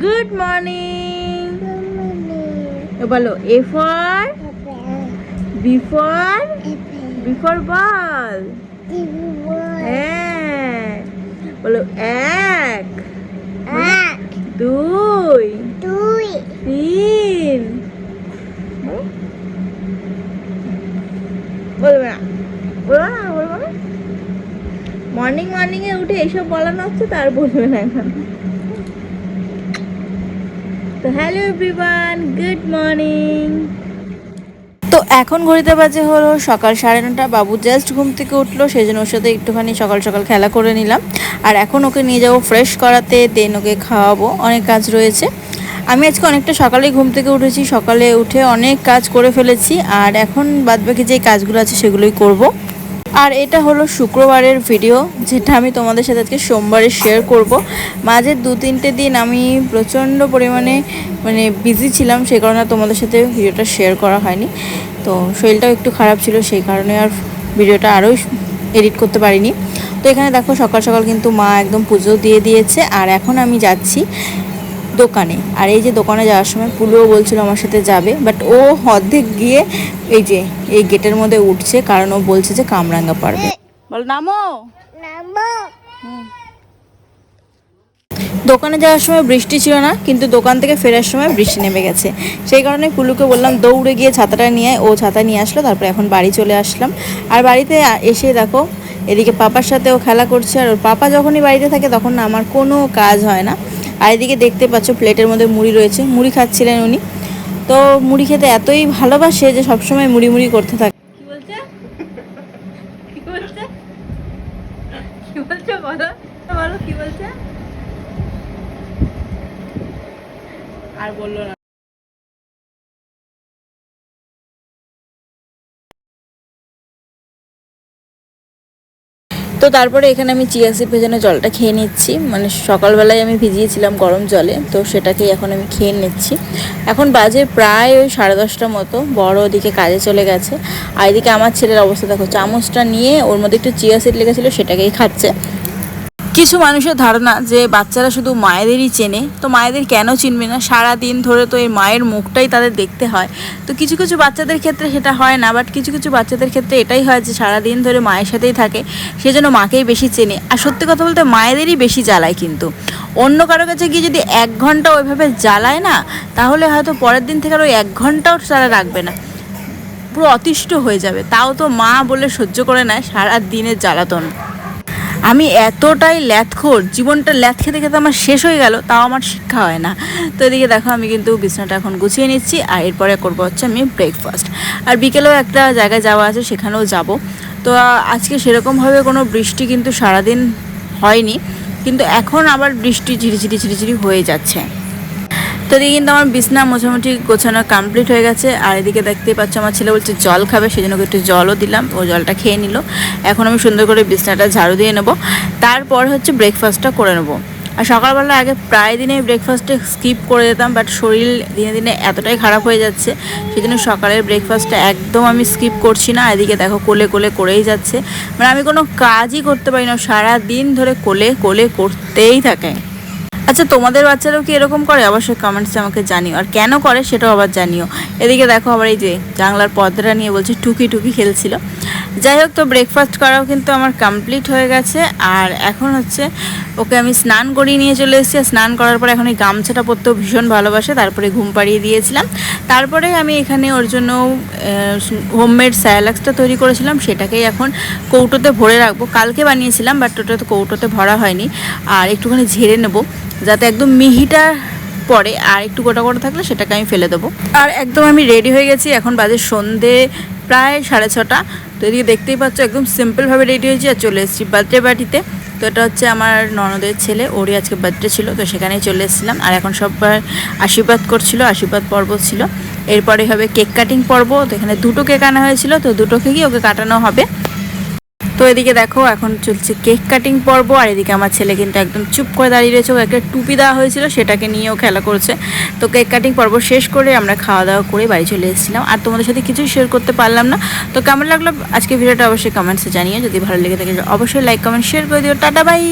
Good morning. বলো A for before বল। হ্যাঁ বলো এক দুই তিন। বলবে না বলবো না। মর্নিং এ উঠে এইসব বলানো হচ্ছে তার বলবে না এখন। তো হ্যালো এভরিওয়ান, গুড মর্নিং। তো এখন ঘড়িতে বাজে হলো সকাল 9:30। বাবু জাস্ট ঘুম থেকে উঠলো, সেই জন্য ওর সাথে একটুখানি সকাল সকাল খেলা করে নিলাম। আর এখন ওকে নিয়ে যাবো ফ্রেশ করাতে, দেন ওকে খাওয়াবো। অনেক কাজ রয়েছে। আমি আজকে অনেকটা সকালেই ঘুম থেকে উঠেছি, সকালে উঠে অনেক কাজ করে ফেলেছি। আর এখন বাদবাকি যে কাজগুলো আছে সেগুলোই করব। আর এটা হলো শুক্রবারের ভিডিও, যেটা আমি তোমাদের সাথে আজকে সোমবারে শেয়ার করব। মাঝে 2-3টে দিন আমি প্রচণ্ড পরিমাণে বিজি ছিলাম, সেই কারণে তোমাদের সাথে ভিডিওটা শেয়ার করা হয়নি। তো শরীরটাও একটু খারাপ ছিল, সেই কারণে আর ভিডিওটা আরও এডিট করতে পারিনি। তো এখানে দেখো সকাল সকাল কিন্তু মা একদম পুজো দিয়ে দিয়েছে। আর এখন আমি যাচ্ছি দোকানে। আর এই যে দোকানে যাওয়ার সময় পুলুও বলছিল আমার সাথে যাবে, বাট ও অর্ধেক গিয়ে এই গেটের মধ্যে উঠছে, কারণ ও বলছে যে কামরাঙ্গা পারবে। বল নামো। দোকানে যাওয়ার সময় বৃষ্টি ছিল না, কিন্তু দোকান থেকে ফেরার সময় বৃষ্টি নেমে গেছে। সেই কারণে পুলুকে বললাম দৌড়ে গিয়ে ছাতাটা নিয়ে, ও ছাতা নিয়ে আসলো। তারপরে এখন বাড়ি চলে আসলাম। আর বাড়িতে এসে দেখো এদিকে পাপার সাথে ও খেলা করছে। আর ওর পাপা যখনই বাড়িতে থাকে তখন না আমার কোনো কাজ হয় না। আর এদিকে দেখতে পাচ্ছ প্লেটের মধ্যে মুড়ি রয়েছে, মুড়ি খাচ্ছিলেন উনি। তো মুড়ি খেতে এতই ভালোবাসে যে সবসময় মুড়ি মুড়ি করতে থাকে। কি বলছে বলো বলো কি বলছে? আর বললো না। তো তারপরে এখানে আমি চিয়া সিড ভেজানো জলটা খেয়ে নিচ্ছি। সকালবেলায় আমি ভিজিয়েছিলাম গরম জলে, তো সেটাকেই এখন আমি খেয়ে নিচ্ছি। এখন বাজে প্রায় ওই 10:30 মতো। বড় ওদিকে কাজে চলে গেছে। আর এদিকে আমার ছেলের অবস্থা দেখো, চামচটা নিয়ে ওর মধ্যে একটু চিয়া সিড লেগেছিলো, সেটাকেই খাচ্ছে। কিছু মানুষের ধারণা যে বাচ্চারা শুধু মায়েদেরই চেনে, তো মায়েদের কেন চিনবে না? সারা দিন ধরে তো এই মায়ের মুখটাই তাদের দেখতে হয়। তো কিছু কিছু বাচ্চাদের ক্ষেত্রে সেটা হয় না, বাট কিছু কিছু বাচ্চাদের ক্ষেত্রে এটাই হয় যে সারা দিন ধরে মায়ের সাথেই থাকে, সেজন্য মাকেই বেশি চেনে। আর সত্যি কথা বলতে মায়েদেরই বেশি জ্বালায়, কিন্তু অন্য কারো কাছে গিয়ে যদি 1 ঘন্টা ওইভাবে জ্বালায় না, তাহলে হয়তো পরের দিন থেকে আর ওই 1 ঘন্টাও তারা রাখবে না, পুরো অতিষ্ঠ হয়ে যাবে। তাও তো মা বলে সহ্য করে নেয় সারা দিনের জ্বালাতন। আমি এতটাই ল্যাথখোর, জীবনটা ল্যাথ খেতে খেতে আমার শেষ হয়ে গেল, তাও আমার শিক্ষা হয় না। তো এদিকে দেখো আমি কিন্তু বিছানাটা এখন গুছিয়ে নিচ্ছি। আর এরপরে করবো হচ্ছে আমি ব্রেকফাস্ট। আর বিকেলেও একটা জায়গায় যাওয়া আছে, সেখানেও যাব। তো আজকে সেরকমভাবে কোনো বৃষ্টি কিন্তু সারাদিন হয়নি, কিন্তু এখন আবার বৃষ্টি ঝিরিঝিরি হয়ে যাচ্ছে। তো এদিকে কিন্তু আমার বিছনা মোটামুটি গোছানো কমপ্লিট হয়ে গেছে। আর এদিকে দেখতেই পাচ্ছ আমার ছেলে বলছে জল খাবে, সেই জন্য একটু জলও দিলাম, ও জলটা খেয়ে নিল। এখন আমি সুন্দর করে বিছনাটা ঝাড়ু দিয়ে নেব, তারপর হচ্ছে ব্রেকফাস্টটা করে নেব। আর সকালবেলা আগে প্রায় দিনে ব্রেকফাস্টে স্কিপ করে দিতাম, বাট শরীর দিনে দিনে এতটাই খারাপ হয়ে যাচ্ছে, সেই জন্য সকালের ব্রেকফাস্টটা একদম আমি স্কিপ করছি না। এদিকে দেখো কোলে করেই যাচ্ছে, আমি কোনো কাজই করতে পারি না, সারা দিন ধরে কোলে করতেই থাকে। আচ্ছা, তোমাদের বাচ্চারাও কি এরকম করে? অবশ্যই কমেন্টসে আমাকে জানিও, আর কেন করে সেটাও আবার জানিও। এদিকে দেখো আবার এই যে জানলার পর্দাটা নিয়ে বলছে টুকি খেলছিল। যাই হোক, তো ব্রেকফাস্ট করাও কিন্তু আমার কমপ্লিট হয়ে গেছে। আর এখন হচ্ছে ওকে আমি স্নান করিয়ে নিয়ে চলে এসেছি। স্নান করার পরে এখন এই গামছাটা পরতেও ভীষণ ভালোবাসে, তারপরে ঘুম পাড়িয়ে দিয়েছিলাম। তারপরে আমি এখানে ওর জন্য হোমমেড স্যালাক্সটা তৈরি করেছিলাম, সেটাকেই এখন কৌটোতে ভরে রাখবো। কালকে বানিয়েছিলাম, বাট ওটা তো কৌটোতে ভরা হয়নি। আর একটুখানি ঝেড়ে নেবো, যাতে একদম মিহিটা পরে, আর একটু গোটা থাকলে সেটাকে আমি ফেলে দেবো। আর একদম আমি রেডি হয়ে গেছি, এখন বাজে সন্ধে প্রায় 6:30। তো এদিকে দেখতেই পাচ্ছ একদম সিম্পলভাবে রেডি হয়েছি আর চলে এসেছি বার্থডে পার্টিতে। তো এটা হচ্ছে আমার ননদের ছেলে, ওরই আজকে বার্থডে ছিল, তো সেখানেই চলে এসেছিলাম। আর এখন সবাই আশীর্বাদ করছিল, আশীর্বাদ পর্ব ছিল। এরপরে হবে কেক কাটিং পর্ব। তো এখানে 2টো কেক আনা হয়েছিল, তো 2টো কেকই ওকে কাটানো হবে। তো এদিকে দেখো এখন চলছে কেক কাটিং পর্ব। আর এদিকে আমার ছেলে কিন্তু একদম চুপ করে দাঁড়িয়ে রয়েছে, ও একটা টুপি দেওয়া হয়েছিল সেটাকে নিয়েও খেলা করছে। তো কেক কাটিং পর্ব শেষ করে আমরা খাওয়া দাওয়া করে বাড়ি চলে এসেছিলাম। আর তোমাদের সাথে কিছুই শেয়ার করতে পারলাম না। তো কেমন লাগলো আজকে ভিডিওটা অবশ্যই কমেন্টসে জানিও। যদি ভালো লেগে থাকে অবশ্যই লাইক কমেন্ট শেয়ার করে দিও। Tata bye.